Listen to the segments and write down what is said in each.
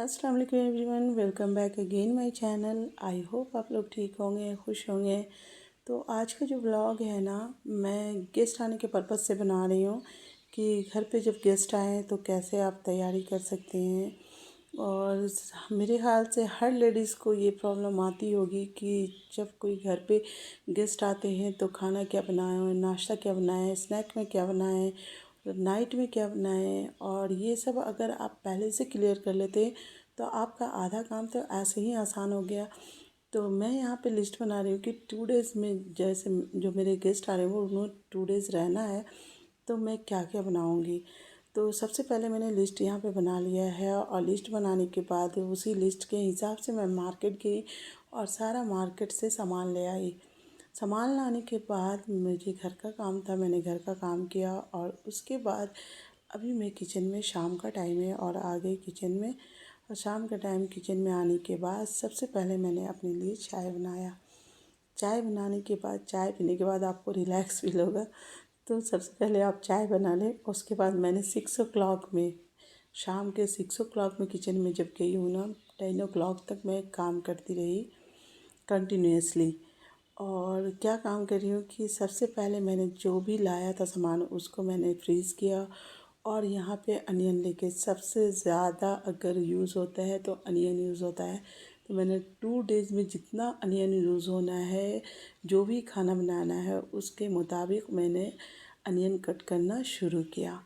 अस्सलाम वालेकुम everyone, welcome back again my channel. I hope आप लोग ठीक होंगे, खुश होंगे। तो आज का जो व्लॉग है ना, मैं गेस्ट आने के पर्पज़ से बना रही हूँ कि घर पे जब गेस्ट आएँ तो कैसे आप तैयारी कर सकते हैं। और मेरे ख्याल से हर लेडीज़ को ये प्रॉब्लम आती होगी कि जब कोई घर पे गेस्ट आते हैं तो खाना क्या बनाएं, नाश्ता क्या बनाएं, स्नैक में क्या बनाएं, नाइट में क्या बनाएं। और ये सब अगर आप पहले से क्लियर कर लेते तो आपका आधा काम तो ऐसे ही आसान हो गया। तो मैं यहाँ पे लिस्ट बना रही हूँ कि 2 डेज़ में, जैसे जो मेरे गेस्ट आ रहे हैं वो उन्होंने 2 डेज़ रहना है, तो मैं क्या क्या बनाऊँगी। तो सबसे पहले मैंने लिस्ट यहाँ पे बना लिया है, और लिस्ट बनाने के बाद उसी लिस्ट के हिसाब से मैं मार्केट गई और सारा मार्केट से सामान ले आई। सामान लाने के बाद मुझे घर का काम था, मैंने घर का काम किया। और उसके बाद अभी मैं किचन में, शाम का टाइम है और आ गई किचन में। और शाम का टाइम किचन में आने के बाद सबसे पहले मैंने अपने लिए चाय बनाया। चाय बनाने के बाद, चाय पीने के बाद आपको रिलैक्स फील होगा, तो सबसे पहले आप चाय बना लें। उसके बाद मैंने 6 o'clock में, शाम के 6 o'clock में किचन में जब गई हूँ ना, 10 o'clock तक मैं काम करती रही कंटिन्यूसली। और क्या काम कर रही हूँ कि सबसे पहले मैंने जो भी लाया था सामान उसको मैंने फ्रीज़ किया। और यहाँ पे अनियन लेके, सबसे ज़्यादा अगर यूज़ होता है तो अनियन यूज़ होता है। तो मैंने 2 डेज़ में जितना अनियन यूज़ होना है, जो भी खाना बनाना है उसके मुताबिक मैंने अनियन कट करना शुरू किया।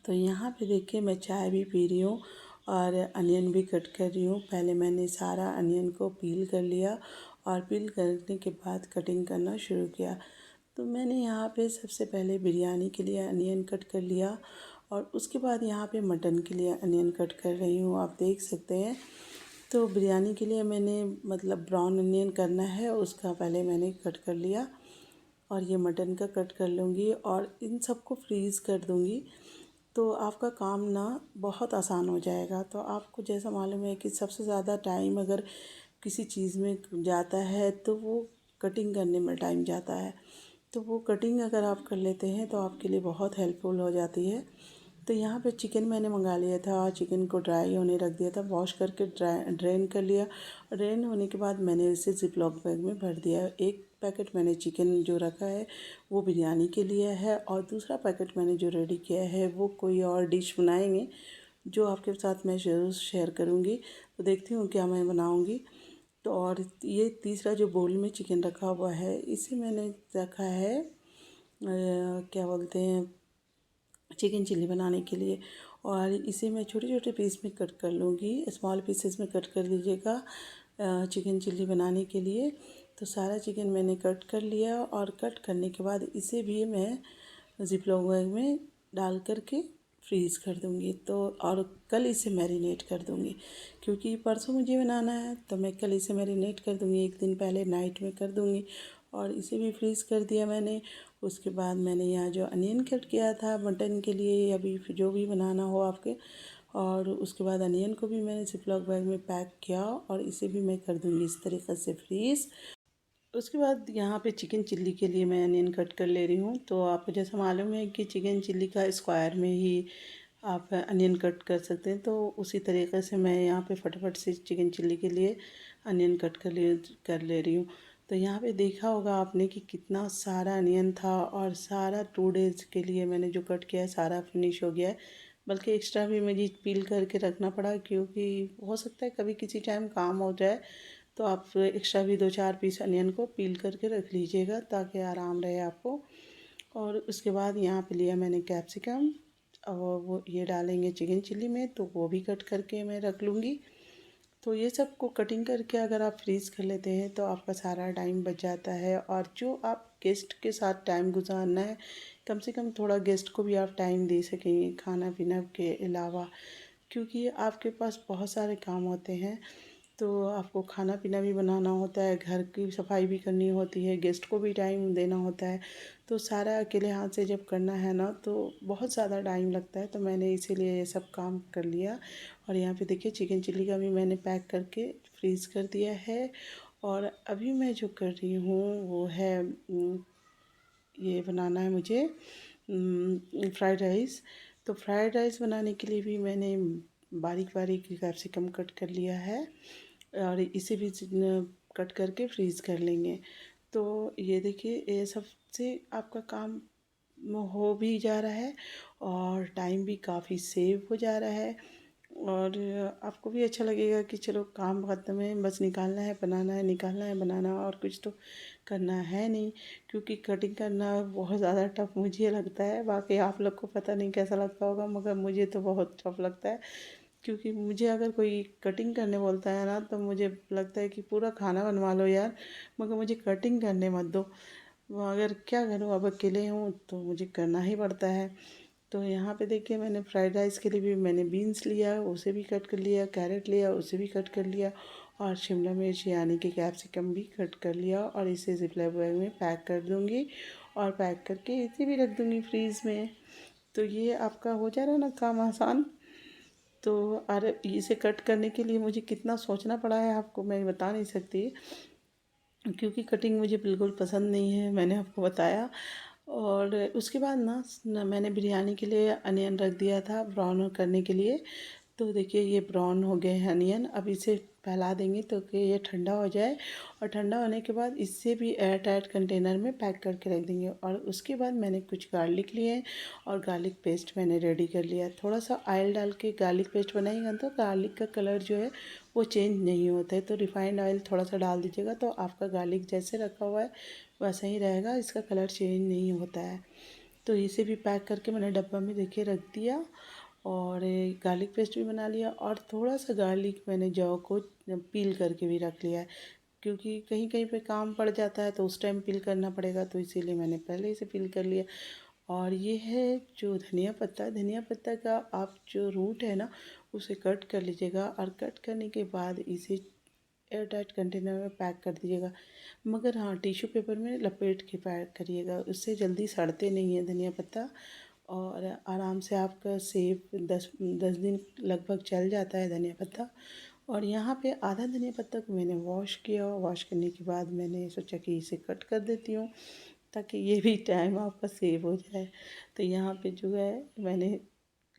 तो यहाँ पे देखिए मैं चाय भी पी रही हूँ और अनियन भी कट कर रही हूँ। पहले मैंने सारा अनियन को पील कर लिया और पील करने के बाद कटिंग करना शुरू किया। तो मैंने यहाँ पे सबसे पहले बिरयानी के लिए अनियन कट कर लिया, और उसके बाद यहाँ पे मटन के लिए अनियन कट कर रही हूँ, आप देख सकते हैं। तो बिरयानी के लिए मैंने, मतलब ब्राउन अनियन करना है, उसका पहले मैंने कट कर लिया। और ये मटन का कट कर लूँगी और इन सबको फ्रीज़ कर दूँगी। तो आपका काम ना बहुत आसान हो जाएगा। तो आपको जैसा मालूम है कि सबसे ज़्यादा टाइम अगर किसी चीज़ में जाता है तो वो कटिंग करने में टाइम जाता है। तो वो कटिंग अगर आप कर लेते हैं तो आपके लिए बहुत हेल्पफुल हो जाती है। तो यहाँ पे चिकन मैंने मंगा लिया था, चिकन को ड्राई होने रख दिया था, वॉश करके ड्रेन कर लिया। ड्रेन होने के बाद मैंने इसे ज़िप-लॉक बैग में भर दिया। एक पैकेट मैंने चिकन जो रखा है वो बिरयानी के लिए है, और दूसरा पैकेट मैंने जो रेडी किया है वो कोई और डिश बनाएंगे, जो आपके साथ मैं ज़रूर शेयर करूँगी। तो देखती हूँ क्या मैं बनाऊँगी। तो और ये तीसरा जो बोल में चिकन रखा हुआ है, इसे मैंने रखा है क्या बोलते हैं, चिकन चिल्ली बनाने के लिए। और इसे मैं छोटे छोटे पीस में कट कर लूँगी, स्मॉल पीसेस में कट कर लीजिएगा चिकन चिल्ली बनाने के लिए। तो सारा चिकन मैंने कट कर लिया, और कट करने के बाद इसे भी मैं ज़िप-लॉक बैग में डाल कर के फ्रीज़ कर दूँगी। तो और कल इसे मैरिनेट कर दूँगी, क्योंकि परसों मुझे बनाना है, तो मैं कल इसे मैरिनेट कर दूँगी, एक दिन पहले नाइट में कर दूँगी। और इसे भी फ्रीज़ कर दिया मैंने। उसके बाद मैंने यहाँ जो अनियन कट किया था मटन के लिए, या भी जो भी बनाना हो आपके, और उसके बाद अनियन को भी मैंने ज़िप-लॉक बैग में पैक किया, और इसे भी मैं कर दूँगी इस तरीक़े से फ्रीज़। उसके बाद यहाँ पे चिकन चिल्ली के लिए मैं अनियन कट कर ले रही हूँ। तो आपको जैसा मालूम है कि चिकन चिल्ली का स्क्वायर में ही आप अनियन कट कर सकते हैं, तो उसी तरीके से मैं यहाँ पे फटाफट से चिकन चिल्ली के लिए अनियन कट कर ले रही हूँ। तो यहाँ पे देखा होगा आपने कि कितना सारा अनियन था, और सारा 2 डेज़ के लिए मैंने जो कट किया है सारा फिनिश हो गया है। बल्कि एक्स्ट्रा भी मुझे पील करके रखना पड़ा, क्योंकि हो सकता है कभी किसी टाइम काम हो जाए, तो आप एक्स्ट्रा भी 2-4 पीस अनियन को पील करके रख लीजिएगा ताकि आराम रहे आपको। और उसके बाद यहाँ पे लिया मैंने कैप्सिकम, और वो ये डालेंगे चिकन चिल्ली में, तो वो भी कट करके मैं रख लूँगी। तो ये सब को कटिंग करके अगर आप फ्रीज़ कर लेते हैं तो आपका सारा टाइम बच जाता है। और जो आप गेस्ट के साथ टाइम गुजारना है, कम से कम थोड़ा गेस्ट को भी आप टाइम दे सकेंगे खाना पीना के अलावा, क्योंकि आपके पास बहुत सारे काम होते हैं। तो आपको खाना पीना भी बनाना होता है, घर की सफाई भी करनी होती है, गेस्ट को भी टाइम देना होता है। तो सारा अकेले हाथ से जब करना है ना, तो बहुत ज़्यादा टाइम लगता है। तो मैंने इसीलिए ये सब काम कर लिया। और यहाँ पे देखिए चिकन चिल्ली का भी मैंने पैक करके फ्रीज़ कर दिया है। और अभी मैं जो कर रही हूँ वो है, ये बनाना है मुझे फ्राइड राइस। तो फ्राइड राइस बनाने के लिए भी मैंने बारीक बारीक कैप्सिकम कट कर लिया है और इसे भी कट करके फ्रीज़ कर लेंगे। तो ये देखिए, ये सबसे आपका काम हो भी जा रहा है और टाइम भी काफ़ी सेव हो जा रहा है और आपको भी अच्छा लगेगा कि चलो काम खत्म है, बस निकालना है बनाना है, निकालना है बनाना, और कुछ तो करना है नहीं। क्योंकि कटिंग करना बहुत ज़्यादा टफ मुझे लगता है, बाकी आप लोग को पता नहीं कैसा लगता होगा, मगर मुझे तो बहुत टफ लगता है। क्योंकि मुझे अगर कोई कटिंग करने बोलता है ना, तो मुझे लगता है कि पूरा खाना बनवा लो यार, मगर मुझे कटिंग करने मत दो। मगर क्या करूँ, अब अकेले हूँ तो मुझे करना ही पड़ता है। तो यहाँ पे देखिए, मैंने फ्राइड राइस के लिए भी मैंने बीन्स लिया, उसे भी कट कर लिया, कैरेट लिया, उसे भी कट कर लिया, और शिमला मिर्च यानी कि कैप्सिकम भी कट कर लिया, और इसे ज़िपलॉक बैग में पैक कर दूँगी और पैक करके इसे भी रख दूँगी फ्रीज़ में। तो ये आपका हो जा रहा है ना काम आसान। तो अरे, इसे कट करने के लिए मुझे कितना सोचना पड़ा है आपको मैं बता नहीं सकती, क्योंकि कटिंग मुझे बिल्कुल पसंद नहीं है, मैंने आपको बताया। और उसके बाद ना मैंने बिरयानी के लिए अनियन रख दिया था ब्राउन करने के लिए। तो देखिए, ये ब्राउन हो गए हैं अनियन। अब इसे फैला देंगे तो कि ये ठंडा हो जाए, और ठंडा होने के बाद इससे भी एयर टाइट कंटेनर में पैक करके रख देंगे। और उसके बाद मैंने कुछ गार्लिक लिए और गार्लिक पेस्ट मैंने रेडी कर लिया। थोड़ा सा ऑयल डाल के गार्लिक पेस्ट बनाएंगे तो गार्लिक का कलर जो है वो चेंज नहीं होता है। तो रिफाइंड ऑयल थोड़ा सा डाल दीजिएगा, तो आपका गार्लिक जैसे रखा हुआ है वैसा ही रहेगा, इसका कलर चेंज नहीं होता है। तो इसे भी पैक करके मैंने डब्बा में देखिए रख दिया, और गार्लिक पेस्ट भी बना लिया, और थोड़ा सा गार्लिक मैंने जौ को पील करके भी रख लिया है, क्योंकि कहीं कहीं पे काम पड़ जाता है तो उस टाइम पील करना पड़ेगा, तो इसीलिए मैंने पहले इसे पील कर लिया। और ये है जो धनिया पत्ता का आप जो रूट है ना उसे कट कर लीजिएगा, और कट करने के बाद इसे एयर टाइट कंटेनर में पैक कर दीजिएगा। मगर हाँ, टिश्यू पेपर में लपेट के पैक करिएगा, उससे जल्दी सड़ते नहीं हैं धनिया पत्ता, और आराम से आपका सेव 10 दिन लगभग चल जाता है धनिया पत्ता। और यहाँ पे आधा धनिया पत्ता को मैंने वॉश किया, वॉश करने के बाद मैंने सोचा कि इसे कट कर देती हूँ, ताकि ये भी टाइम आपका सेव हो जाए। तो यहाँ पे जो है मैंने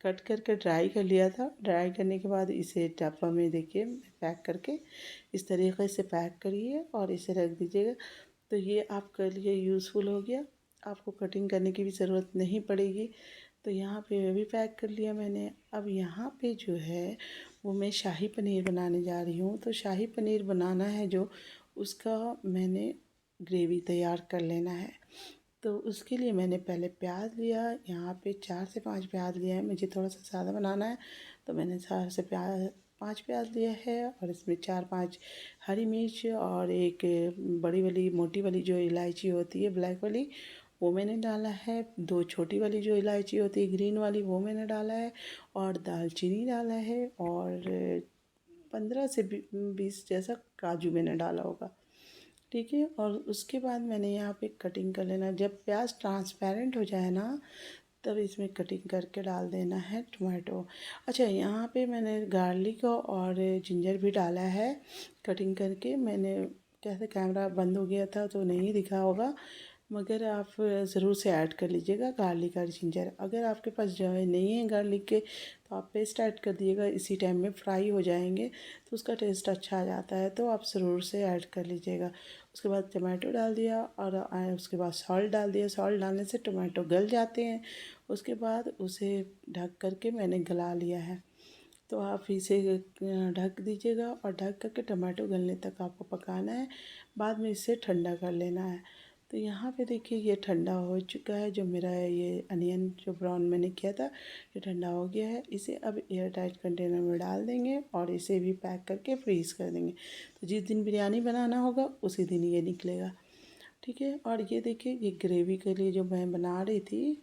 कट करके ड्राई कर लिया था। ड्राई करने के बाद इसे डब्बा में देखिए पैक करके इस तरीके से पैक करिए और इसे रख दीजिएगा। तो ये आपके लिए यूज़फुल हो गया, आपको कटिंग करने की भी ज़रूरत नहीं पड़ेगी। तो यहाँ पे ये भी पैक कर लिया मैंने। अब यहाँ पे जो है वो मैं शाही पनीर बनाने जा रही हूँ। तो शाही पनीर बनाना है जो, उसका मैंने ग्रेवी तैयार कर लेना है। तो उसके लिए मैंने पहले प्याज लिया, यहाँ पे 4 से 5 प्याज लिया है, मुझे थोड़ा सा ज़्यादा बनाना है तो मैंने 5 प्याज लिया है, और इसमें 4-5 हरी मिर्च, और एक बड़ी वाली मोटी वाली जो इलायची होती है ब्लैक वाली वो मैंने डाला है, 2 छोटी वाली जो इलायची होती है ग्रीन वाली वो मैंने डाला है, और दालचीनी डाला है, और 15 से 20 जैसा काजू मैंने डाला होगा। ठीक है, और उसके बाद मैंने यहाँ पे कटिंग कर लेना। जब प्याज ट्रांसपेरेंट हो जाए ना, तब इसमें कटिंग करके डाल देना है टमाटो। अच्छा, यहाँ पे मैंने गार्लिक और जिंजर भी डाला है कटिंग करके। मैंने, कैसे कैमरा बंद हो गया था तो नहीं दिखा होगा, मगर आप ज़रूर से ऐड कर लीजिएगा गार्लिक और जिंजर। अगर आपके पास जो है नहीं है गार्लिक के, तो आप पेस्ट ऐड कर दिएगा, इसी टाइम में फ्राई हो जाएंगे तो उसका टेस्ट अच्छा आ जाता है, तो आप ज़रूर से ऐड कर लीजिएगा। उसके बाद टमाटो डाल दिया, और उसके बाद सॉल्ट डाल दिया। सॉल्ट डालने से टमाटो गल जाते हैं। उसके बाद उसे ढक करके मैंने गला लिया है। तो आप इसे ढक दीजिएगा, और ढक करके टमाटो गलने तक आपको पकाना है। बाद में इसे ठंडा कर लेना है। तो यहाँ पे देखिए ये ठंडा हो चुका है, जो मेरा ये अनियन जो ब्राउन मैंने किया था ये ठंडा हो गया है। इसे अब एयर टाइट कंटेनर में डाल देंगे और इसे भी पैक करके फ्रीज़ कर देंगे। तो जिस दिन बिरयानी बनाना होगा उसी दिन ये निकलेगा। ठीक है, और ये देखिए, ये ग्रेवी के लिए जो मैं बना रही थी,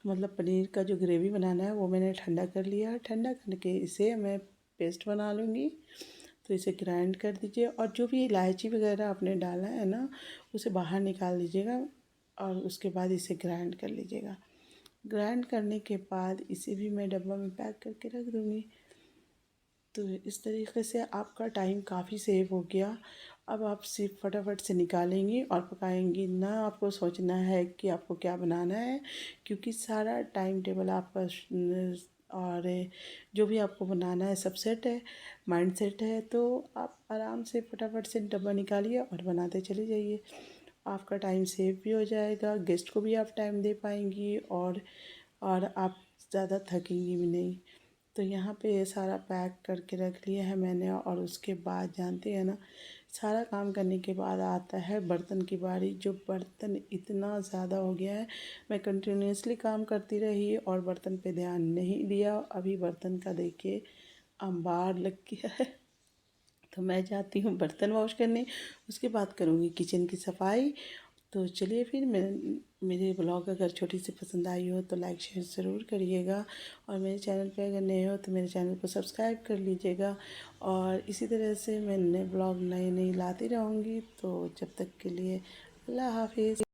मतलब पनीर का जो ग्रेवी बनाना है वो मैंने ठंडा कर लिया है। ठंडा करके इसे मैं पेस्ट बना लूँगी। तो इसे ग्राइंड कर दीजिए, और जो भी इलायची वगैरह आपने डाला है ना उसे बाहर निकाल दीजिएगा, और उसके बाद इसे ग्राइंड कर लीजिएगा। ग्राइंड करने के बाद इसे भी मैं डब्बा में पैक करके रख दूँगी। तो इस तरीके से आपका टाइम काफ़ी सेव हो गया। अब आप सिर्फ फटाफट से निकालेंगी और पकाएंगी, ना आपको सोचना है कि आपको क्या बनाना है, क्योंकि सारा टाइम टेबल आपका और जो भी आपको बनाना है सब सेट है, माइंड सेट है, तो आप आराम से फटाफट से डब्बा निकालिए और बनाते चले जाइए। आपका टाइम सेव भी हो जाएगा, गेस्ट को भी आप टाइम दे पाएंगी और आप ज़्यादा थकेंगी भी नहीं। तो यहाँ पे सारा पैक करके रख लिया है मैंने, और उसके बाद जानते हैं ना, सारा काम करने के बाद आता है बर्तन की बारी। जो बर्तन इतना ज़्यादा हो गया है, मैं कंटिन्यूसली काम करती रही और बर्तन पे ध्यान नहीं दिया। अभी बर्तन का देखिए अंबार लग गया है। तो मैं जाती हूँ बर्तन वॉश करने, उसके बाद करूँगी किचन की सफाई। तो चलिए फिर मेरे ब्लॉग अगर छोटी सी पसंद आई हो तो लाइक शेयर ज़रूर करिएगा, और मेरे चैनल पे अगर नए हो तो मेरे चैनल को सब्सक्राइब कर लीजिएगा। और इसी तरह से मैं नए ब्लॉग नए लाती रहूँगी। तो जब तक के लिए अल्लाह हाफिज़।